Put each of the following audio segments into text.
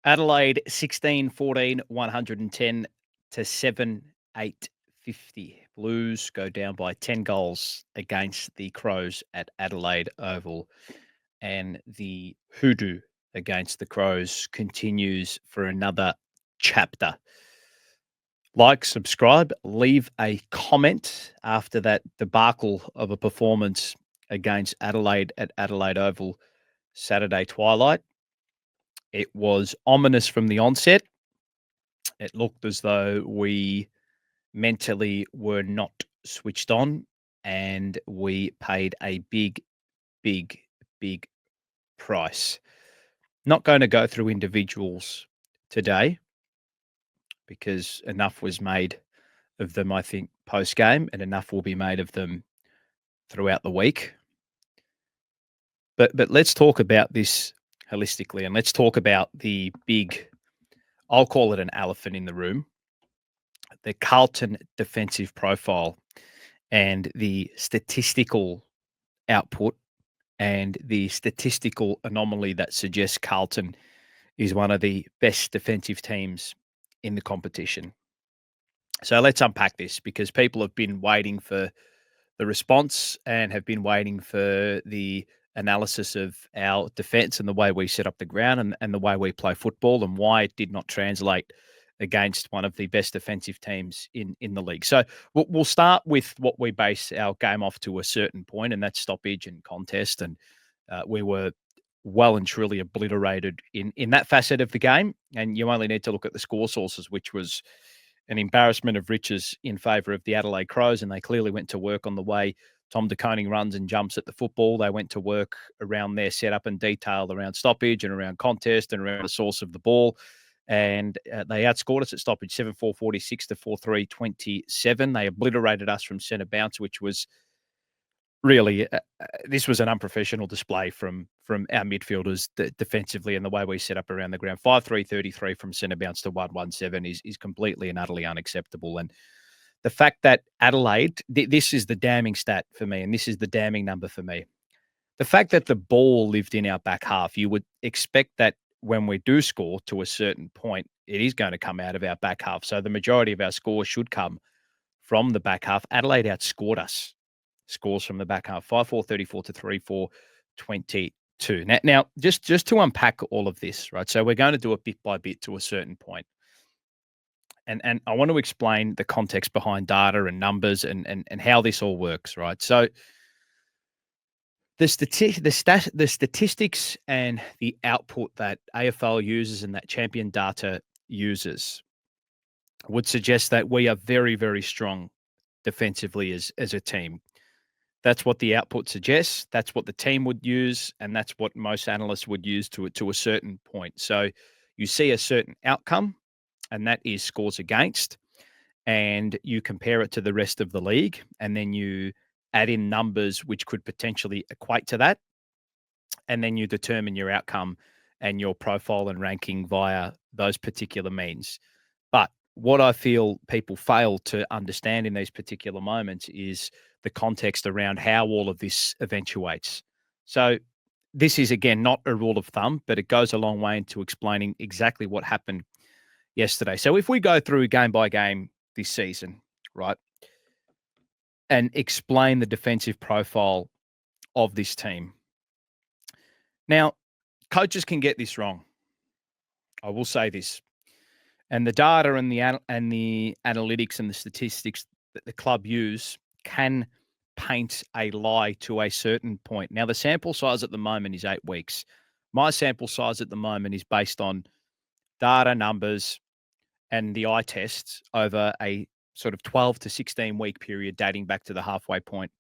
Adelaide 16-14, 110 to 7-8-50. Blues go down by 10 goals against the Crows at Adelaide Oval. And the hoodoo against the Crows continues for another chapter. Like, subscribe, leave a comment after that debacle of a performance against Adelaide at Adelaide Oval Saturday twilight. It was ominous from the onset. It looked as though we mentally were not switched on, and we paid a big, big, big price. Not going to go through individuals today because enough was made of them, I think, post game, and enough will be made of them throughout the week. But let's talk about this holistically, and let's talk about the big, I'll call it an elephant in the room, the Carlton defensive profile and the statistical output and the statistical anomaly that suggests Carlton is one of the best defensive teams in the competition. So let's unpack this because people have been waiting for the response and have been waiting for the analysis of our defense and the way we set up the ground and the way we play football and why it did not translate against one of the best defensive teams in the league. So we'll start with what we base our game off to a certain point, and that's stoppage and contest. And we were well and truly obliterated in that facet of the game. And you only need to look at the score sources, which was an embarrassment of riches in favour of the Adelaide Crows, and they clearly went to work on the way Tom De Koning runs and jumps at the football. They went to work around their setup and detail around stoppage and around contest and around the source of the ball. And they outscored us at stoppage 7-4, 46 to 4-3, 27. They obliterated us from centre bounce, which was really, this was an unprofessional display from our midfielders defensively and the way we set up around the ground. 5-3, 33 from centre bounce to 1-1-7 is completely and utterly unacceptable. And the fact that Adelaide, this is the damning stat for me, and this is the damning number for me. The fact that the ball lived in our back half, you would expect that when we do score to a certain point, it is going to come out of our back half. So the majority of our scores should come from the back half. Adelaide outscored us. Scores from the back half, 5-4, 34 to 3-4, 22. Now, just to unpack all of this, right? So we're going to do it bit by bit to a certain point. And I want to explain the context behind data and numbers and how this all works, right? So the statistics and the output that AFL uses and that Champion Data uses would suggest that we are very, very strong defensively as a team. That's what the output suggests. That's what the team would use, and that's what most analysts would use to a certain point. So you see a certain outcome, and that is scores against, and you compare it to the rest of the league, and then you add in numbers which could potentially equate to that, and then you determine your outcome and your profile and ranking via those particular means. But what I feel people fail to understand in these particular moments is the context around how all of this eventuates. So this is, again, not a rule of thumb, but it goes a long way into explaining exactly what happened yesterday. So if we go through game by game this season, right, and explain the defensive profile of this team. Now, coaches can get this wrong. I will say this. And the data and the analytics and the statistics that the club use can paint a lie to a certain point. Now, the sample size at the moment is 8 weeks. My sample size at the moment is based on data, numbers, and the eye tests over a sort of 12 to 16 week period dating back to the halfway point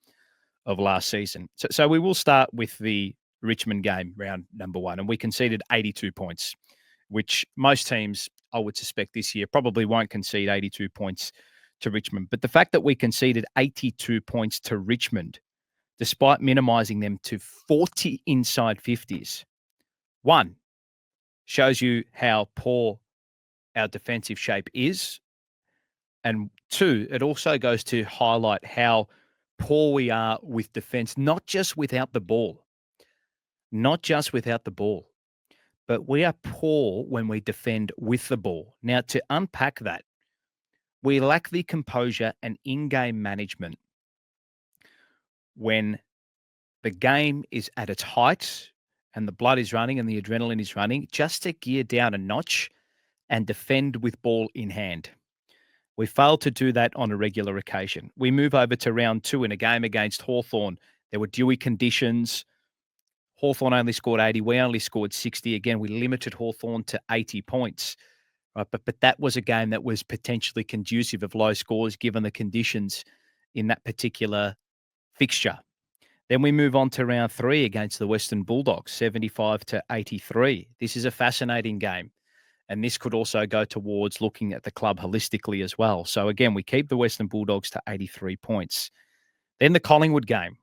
of last season. So we will start with the Richmond game, round number 1, and we conceded 82 points, which most teams, I would suspect this year, probably won't concede 82 points to Richmond. But the fact that we conceded 82 points to Richmond, despite minimizing them to 40 inside 50s, one, shows you how poor our defensive shape is. And two, it also goes to highlight how poor we are with defense, not just without the ball, but we are poor when we defend with the ball. Now, to unpack that, we lack the composure and in-game management when the game is at its height and the blood is running and the adrenaline is running, just to gear down a notch and defend with ball in hand. We fail to do that on a regular occasion. We move over to round 2 in a game against Hawthorn. There were dewy conditions. Hawthorn only scored 80. We only scored 60. Again, we limited Hawthorn to 80 points. Right? But that was a game that was potentially conducive of low scores given the conditions in that particular fixture. Then we move on to round 3 against the Western Bulldogs, 75 to 83. This is a fascinating game. And this could also go towards looking at the club holistically as well. So again, we keep the Western Bulldogs to 83 points. Then the Collingwood game.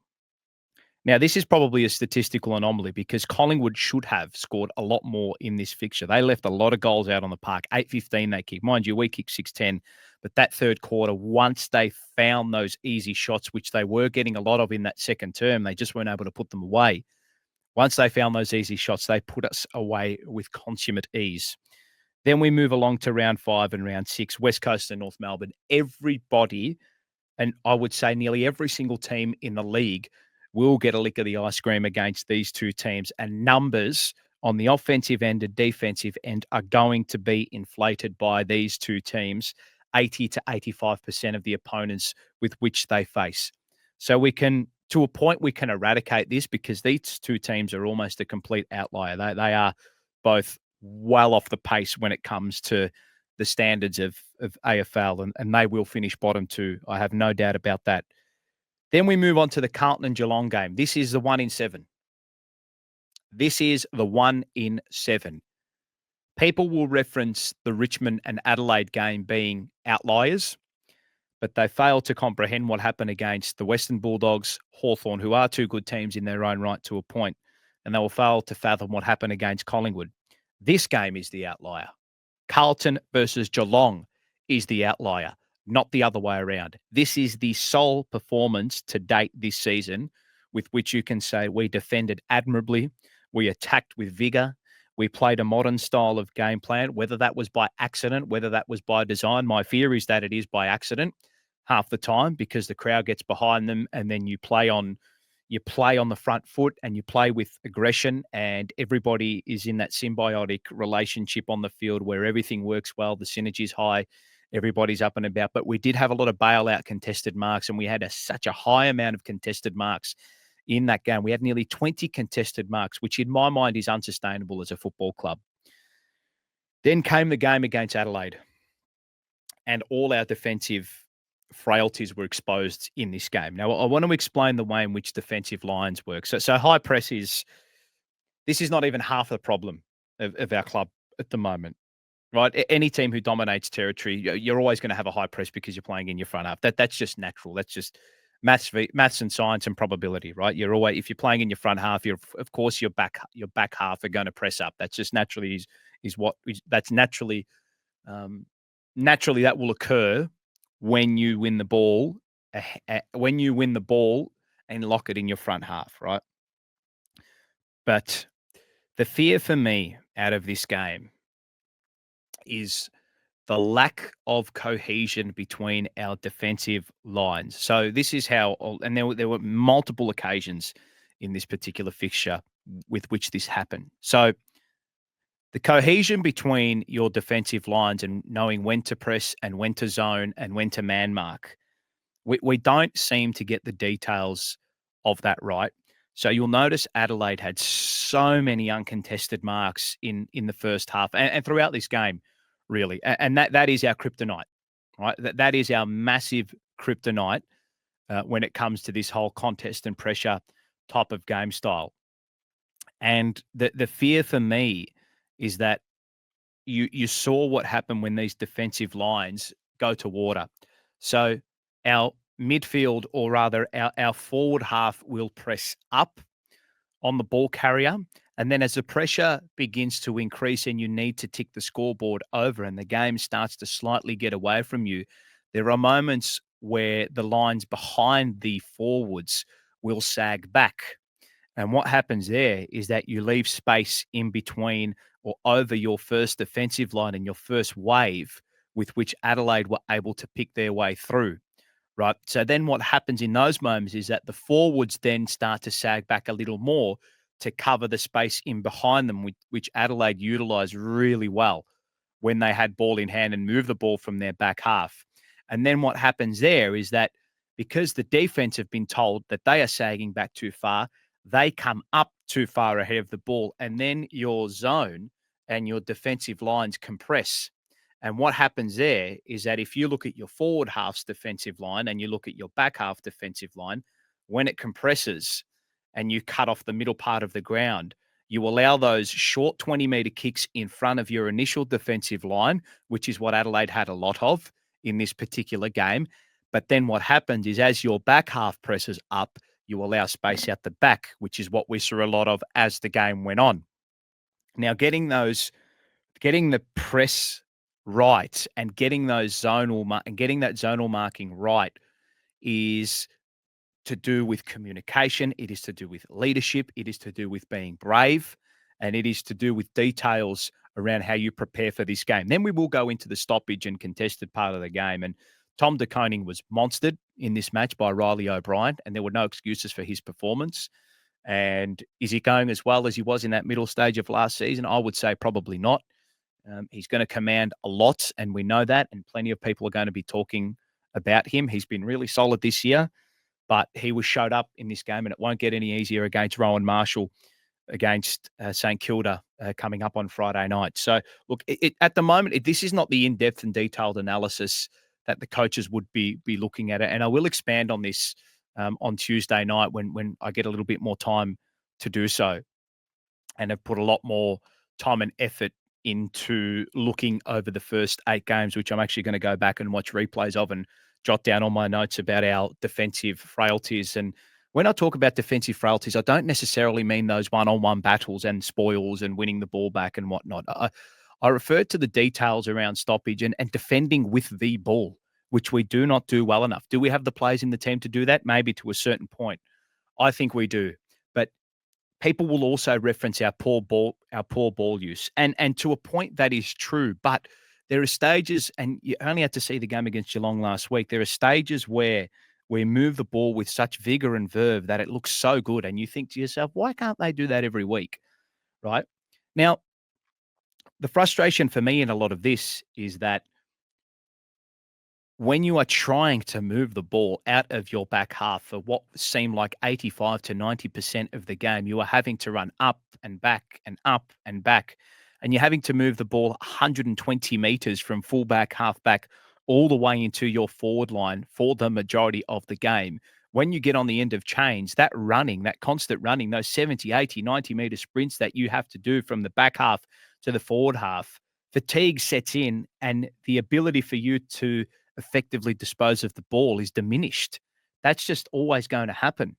Now, this is probably a statistical anomaly because Collingwood should have scored a lot more in this fixture. They left a lot of goals out on the park. 8-15 they kicked. Mind you, we kicked 6-10. But that third quarter, once they found those easy shots, which they were getting a lot of in that second term, they just weren't able to put them away. Once they found those easy shots, they put us away with consummate ease. Then we move along to round 5 and round 6, West Coast and North Melbourne. Everybody, and I would say nearly every single team in the league, will get a lick of the ice cream against these two teams. And numbers on the offensive end and defensive end are going to be inflated by these two teams, 80 to 85% of the opponents with which they face. So we can, to a point, we can eradicate this because these two teams are almost a complete outlier. They are both well off the pace when it comes to the standards of AFL, and they will finish bottom 2. I have no doubt about that. Then we move on to the Carlton and Geelong game. This is the 1 in 7. This is the 1 in 7. People will reference the Richmond and Adelaide game being outliers, but they fail to comprehend what happened against the Western Bulldogs, Hawthorn, who are two good teams in their own right to a point, and they will fail to fathom what happened against Collingwood. This game is the outlier. Carlton versus Geelong is the outlier, not the other way around. This is the sole performance to date this season with which you can say we defended admirably, we attacked with vigour, we played a modern style of game plan, whether that was by accident, whether that was by design. My fear is that it is by accident half the time because the crowd gets behind them and then you play on the front foot and you play with aggression and everybody is in that symbiotic relationship on the field where everything works well, the synergy's high, everybody's up and about. But we did have a lot of bailout contested marks and we had such a high amount of contested marks in that game. We had nearly 20 contested marks, which in my mind is unsustainable as a football club. Then came the game against Adelaide and all our defensive frailties were exposed in this game. Now, I want to explain the way in which defensive lines work. So high press this is not even half the problem of our club at the moment, right? Any team who dominates territory, you're always going to have a high press because you're playing in your front half. That's just natural. That's just maths and science and probability, right? You're always, if you're playing in your front half, of course your back half are going to press up. That's just naturally naturally that will occur when you win the ball, and lock it in your front half, right? But the fear for me out of this game is the lack of cohesion between our defensive lines. So this is how, and there were multiple occasions in this particular fixture with which this happened. So the cohesion between your defensive lines and knowing when to press and when to zone and when to man mark, we don't seem to get the details of that right. So you'll notice Adelaide had so many uncontested marks in the first half and throughout this game, really. And that is our kryptonite, right? That is our massive kryptonite when it comes to this whole contest and pressure type of game style. And the fear for me is that you saw what happened when these defensive lines go to water. So our midfield, or rather our forward half, will press up on the ball carrier. And then as the pressure begins to increase and you need to tick the scoreboard over and the game starts to slightly get away from you, there are moments where the lines behind the forwards will sag back. And what happens there is that you leave space in between or over your first defensive line and your first wave with which Adelaide were able to pick their way through, right? So then what happens in those moments is that the forwards then start to sag back a little more to cover the space in behind them, which Adelaide utilised really well when they had ball in hand and moved the ball from their back half. And then what happens there is that because the defense have been told that they are sagging back too far, they come up too far ahead of the ball. And then your zone and your defensive lines compress. And what happens there is that if you look at your forward half's defensive line and you look at your back half defensive line, when it compresses and you cut off the middle part of the ground, you allow those short 20-meter kicks in front of your initial defensive line, which is what Adelaide had a lot of in this particular game. But then what happens is as your back half presses up, you allow space out the back, which is what we saw a lot of as the game went on. Now, getting the press right and getting that zonal marking right is to do with communication. It is to do with leadership. It is to do with being brave, and it is to do with details around how you prepare for this game. Then we will go into the stoppage and contested part of the game. And Tom De Koning was monstered in this match by Riley O'Brien, and there were no excuses for his performance. And is he going as well as he was in that middle stage of last season? I would say probably not. He's going to command a lot, and we know that, and plenty of people are going to be talking about him. He's been really solid this year, but he was showed up in this game, and it won't get any easier against Rowan Marshall against St Kilda coming up on Friday night. So, look, at the moment, this is not the in-depth and detailed analysis that the coaches would be looking at it, and I will expand on this on Tuesday night when I get a little bit more time to do so, and have put a lot more time and effort into looking over the first 8 games, which I'm actually going to go back and watch replays of and jot down all my notes about our defensive frailties. And when I talk about defensive frailties, I don't necessarily mean those one-on-one battles and spoils and winning the ball back and whatnot. I refer to the details around stoppage and defending with the ball, which we do not do well enough. Do we have the players in the team to do that? Maybe to a certain point. I think we do. But people will also reference our poor ball use. And to a point that is true, but there are stages, and you only had to see the game against Geelong last week. There are stages where we move the ball with such vigor and verve that it looks so good. And you think to yourself, why can't they do that every week? Right? Now, the frustration for me in a lot of this is that when you are trying to move the ball out of your back half for what seemed like 85 to 90% of the game, you are having to run up and back and up and back. And you're having to move the ball 120 meters from fullback, halfback, all the way into your forward line for the majority of the game. When you get on the end of chains, that running, that constant running, those 70, 80, 90-meter sprints that you have to do from the back half to the forward half, fatigue sets in, and the ability for you to effectively dispose of the ball is diminished. That's just always going to happen.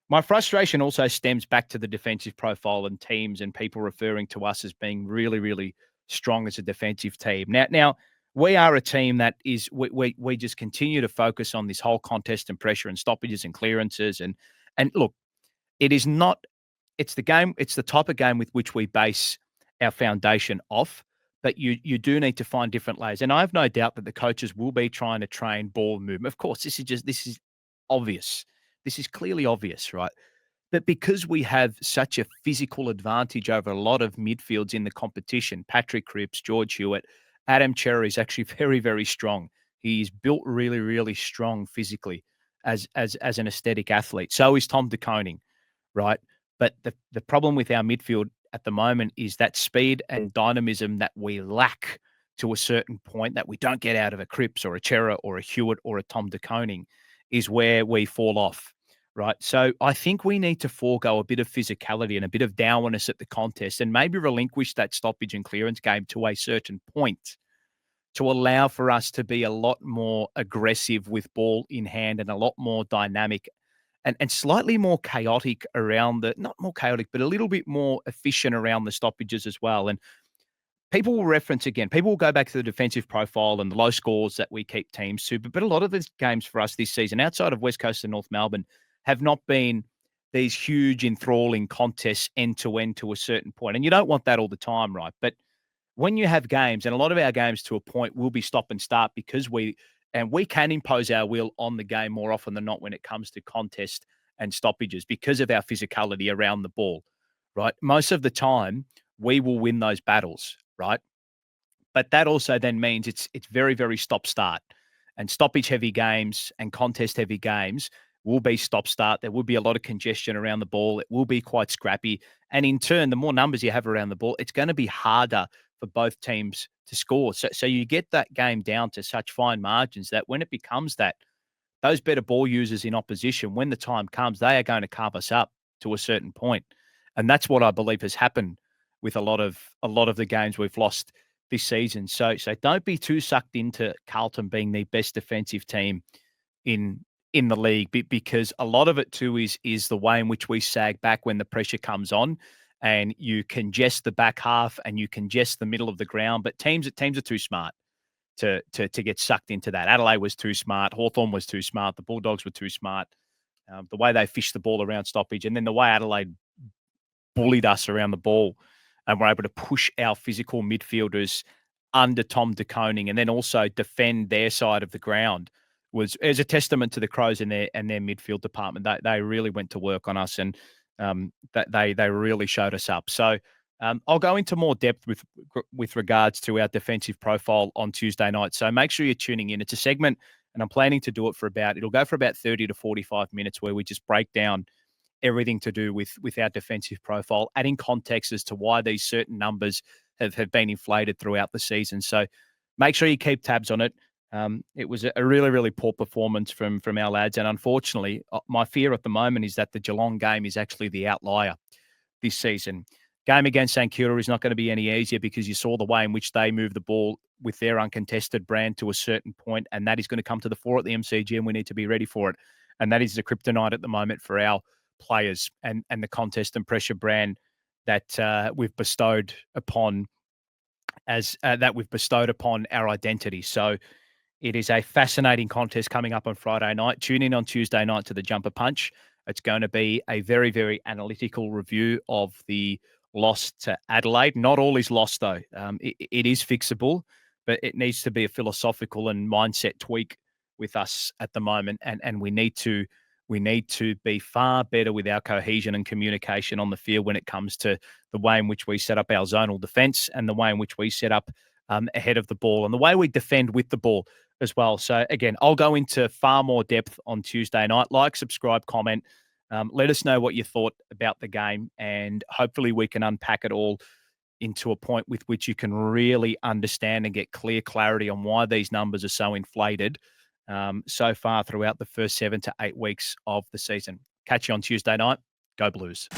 My frustration also stems back to the defensive profile and teams and people referring to us as being really, really strong as a defensive team. Now we are a team that is we just continue to focus on this whole contest and pressure and stoppages and clearances and look, it's the game, it's the type of game with which we base our foundation off. But you do need to find different layers. And I have no doubt that the coaches will be trying to train ball movement. Of course, this is obvious. This is clearly obvious, right? But because we have such a physical advantage over a lot of midfields in the competition, Patrick Cripps, George Hewitt, Adam Cherry is actually very, very strong. He's built really, really strong physically as an aesthetic athlete. So is Tom De Koning, right? But the problem with our midfield at the moment is that speed and dynamism that we lack to a certain point that we don't get out of a Cripps or a Chera or a Hewitt or a Tom De Koning is where we fall off, right? So I think we need to forego a bit of physicality and a bit of dourness at the contest and maybe relinquish that stoppage and clearance game to a certain point to allow for us to be a lot more aggressive with ball in hand and a lot more dynamic and slightly more chaotic around not more chaotic, but a little bit more efficient around the stoppages as well. And people will go back to the defensive profile and the low scores that we keep teams to. But a lot of the games for us this season, outside of West Coast and North Melbourne, have not been these huge enthralling contests end to end to a certain point. And you don't want that all the time, right? But when you have games, and a lot of our games to a point will be stop and start because we can impose our will on the game more often than not when it comes to contest and stoppages because of our physicality around the ball, right? Most of the time, we will win those battles, right? But that also then means it's very, very stop start. And stoppage heavy games and contest heavy games will be stop start. There will be a lot of congestion around the ball. It will be quite scrappy. And in turn, the more numbers you have around the ball, it's going to be harder for both teams to score. So you get that game down to such fine margins that when it becomes that, those better ball users in opposition, when the time comes, they are going to carve us up to a certain point. And that's what I believe has happened with a lot of the games we've lost this season. So don't be too sucked into Carlton being the best defensive team in the league because a lot of it too is the way in which we sag back when the pressure comes on and you congest the back half and you congest the middle of the ground. But teams are too smart to get sucked into that. Adelaide was too smart. Hawthorn was too smart. The Bulldogs were too smart. The way they fished the ball around stoppage and then the way Adelaide bullied us around the ball and were able to push our physical midfielders under Tom De Koning and then also defend their side of the ground was a testament to the Crows and their midfield department. They really went to work on us and that they really showed us up. So I'll go into more depth with regards to our defensive profile on Tuesday night. So make sure you're tuning in. It's a segment and I'm planning to do it it'll go for about 30 to 45 minutes where we just break down everything to do with our defensive profile, adding context as to why these certain numbers have been inflated throughout the season. So make sure you keep tabs on it. It was a really, really poor performance from our lads. And unfortunately, my fear at the moment is that the Geelong game is actually the outlier this season. Game against St Kilda is not going to be any easier because you saw the way in which they moved the ball with their uncontested brand to a certain point, and that is going to come to the fore at the MCG, and we need to be ready for it. And that is the kryptonite at the moment for our players and the contest and pressure brand that we've bestowed upon our identity. So it is a fascinating contest coming up on Friday night. Tune in on Tuesday night to the Jumper Punch. It's going to be a very, very analytical review of the loss to Adelaide. Not all is lost, though. It is fixable, but it needs to be a philosophical and mindset tweak with us at the moment. And we need to be far better with our cohesion and communication on the field when it comes to the way in which we set up our zonal defense and the way in which we set up ahead of the ball and the way we defend with the ball as well. So again, I'll go into far more depth on Tuesday night. Like, subscribe, comment. Let us know what you thought about the game, and hopefully we can unpack it all into a point with which you can really understand and get clear clarity on why these numbers are so inflated so far throughout the first 7 to 8 weeks of the season. Catch you on Tuesday night. Go Blues.